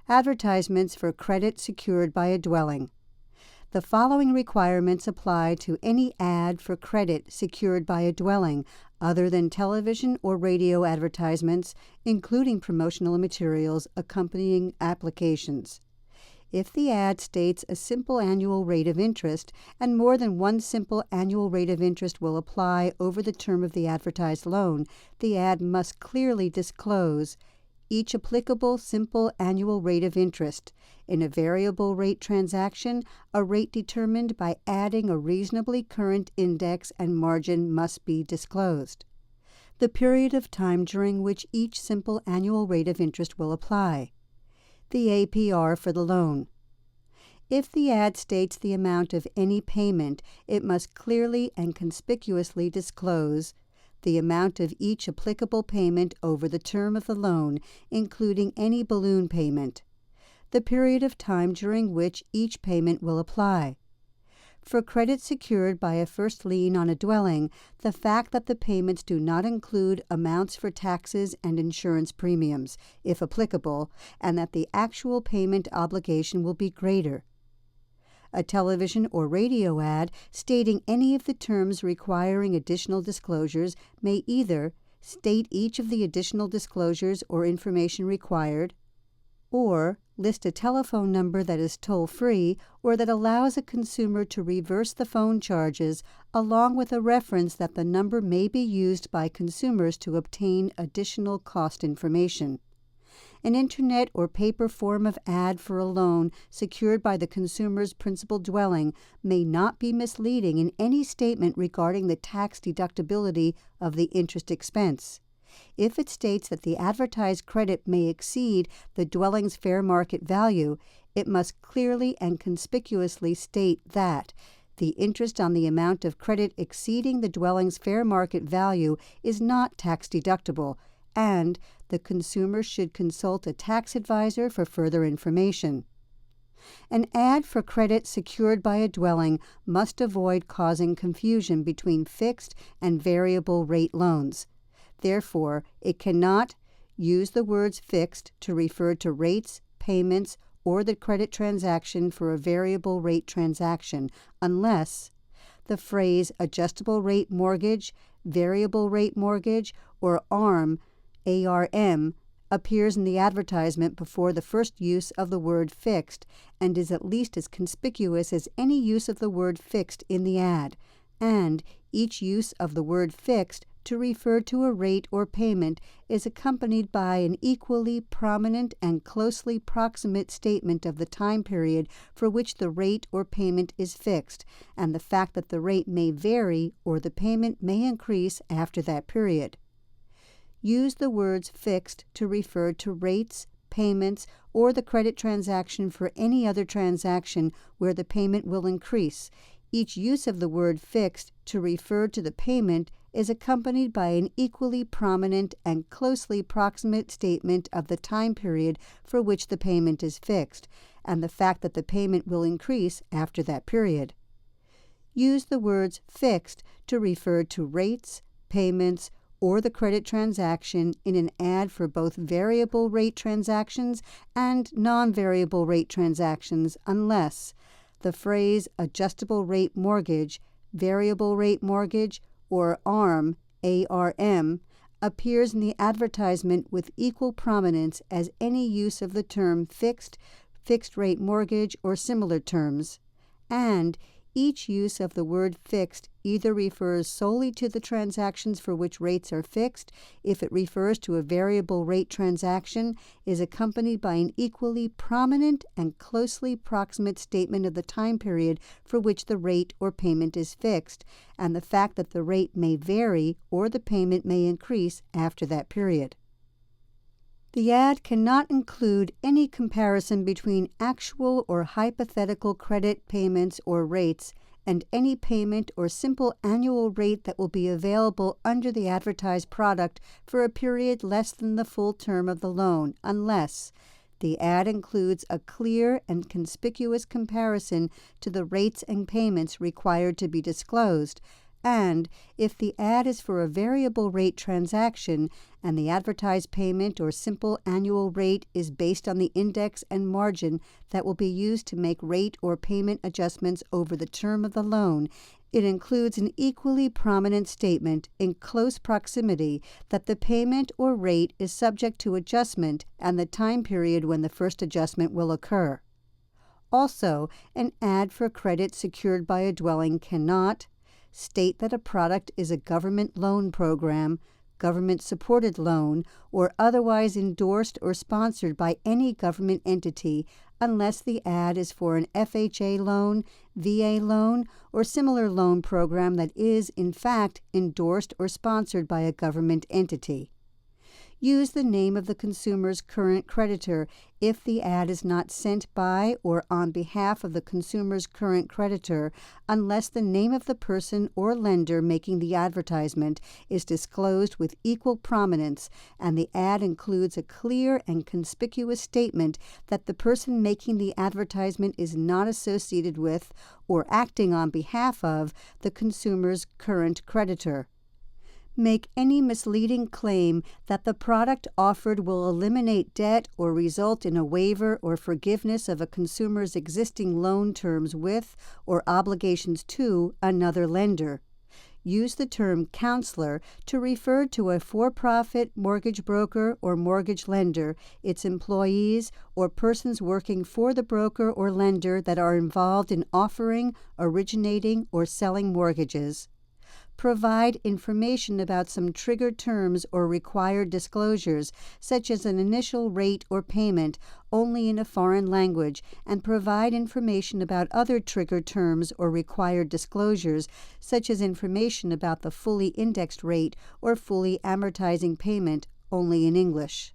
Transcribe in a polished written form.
Advertisements for credit secured by a dwelling. The following requirements apply to any ad for credit secured by a dwelling other than television or radio advertisements, including promotional materials accompanying applications. If the ad states a simple annual rate of interest and more than one simple annual rate of interest will apply over the term of the advertised loan, the ad must clearly disclose each applicable simple annual rate of interest. In a variable rate transaction, a rate determined by adding a reasonably current index and margin must be disclosed. The period of time during which each simple annual rate of interest will apply. The APR for the loan. If the ad states the amount of any payment, it must clearly and conspicuously disclose the amount of each applicable payment over the term of the loan, including any balloon payment, the period of time during which each payment will apply. For credit secured by a first lien on a dwelling, the fact that the payments do not include amounts for taxes and insurance premiums, if applicable, and that the actual payment obligation will be greater. A television or radio ad stating any of the terms requiring additional disclosures may either state each of the additional disclosures or information required, or list a telephone number that is toll-free or that allows a consumer to reverse the phone charges, along with a reference that the number may be used by consumers to obtain additional cost information. An internet or paper form of ad for a loan secured by the consumer's principal dwelling may not be misleading in any statement regarding the tax deductibility of the interest expense. If it states that the advertised credit may exceed the dwelling's fair market value, it must clearly and conspicuously state that the interest on the amount of credit exceeding the dwelling's fair market value is not tax deductible, and the consumer should consult a tax advisor for further information. An ad for credit secured by a dwelling must avoid causing confusion between fixed and variable rate loans. Therefore, it cannot use the words fixed to refer to rates, payments, or the credit transaction for a variable rate transaction unless the phrase adjustable rate mortgage, variable rate mortgage, or ARM appears in the advertisement before the first use of the word fixed and is at least as conspicuous as any use of the word fixed in the ad, and each use of the word fixed to refer to a rate or payment is accompanied by an equally prominent and closely proximate statement of the time period for which the rate or payment is fixed, and the fact that the rate may vary or the payment may increase after that period. Use the words fixed to refer to rates, payments, or the credit transaction for any other transaction where the payment will increase. Each use of the word fixed to refer to the payment is accompanied by an equally prominent and closely proximate statement of the time period for which the payment is fixed, and the fact that the payment will increase after that period. Use the words fixed to refer to rates, payments, or the credit transaction in an ad for both variable rate transactions and non-variable rate transactions unless the phrase adjustable rate mortgage, variable rate mortgage, or ARM appears in the advertisement with equal prominence as any use of the term fixed, fixed rate mortgage, or similar terms, and each use of the word fixed either refers solely to the transactions for which rates are fixed. If it refers to a variable rate transaction, is accompanied by an equally prominent and closely proximate statement of the time period for which the rate or payment is fixed, and the fact that the rate may vary or the payment may increase after that period. The ad cannot include any comparison between actual or hypothetical credit payments or rates and any payment or simple annual rate that will be available under the advertised product for a period less than the full term of the loan, unless the ad includes a clear and conspicuous comparison to the rates and payments required to be disclosed, and if the ad is for a variable rate transaction and the advertised payment or simple annual rate is based on the index and margin that will be used to make rate or payment adjustments over the term of the loan, it includes an equally prominent statement in close proximity that the payment or rate is subject to adjustment and the time period when the first adjustment will occur. Also, an ad for credit secured by a dwelling cannot state that a product is a government loan program, government-supported loan, or otherwise endorsed or sponsored by any government entity unless the ad is for an FHA loan, VA loan, or similar loan program that is, in fact, endorsed or sponsored by a government entity. Use the name of the consumer's current creditor if the ad is not sent by or on behalf of the consumer's current creditor unless the name of the person or lender making the advertisement is disclosed with equal prominence and the ad includes a clear and conspicuous statement that the person making the advertisement is not associated with or acting on behalf of the consumer's current creditor. Make any misleading claim that the product offered will eliminate debt or result in a waiver or forgiveness of a consumer's existing loan terms with or obligations to another lender. Use the term counselor to refer to a for-profit mortgage broker or mortgage lender, its employees, or persons working for the broker or lender that are involved in offering, originating, or selling mortgages. Provide information about some triggered terms or required disclosures, such as an initial rate or payment, only in a foreign language, and provide information about other triggered terms or required disclosures, such as information about the fully indexed rate or fully amortizing payment, only in English.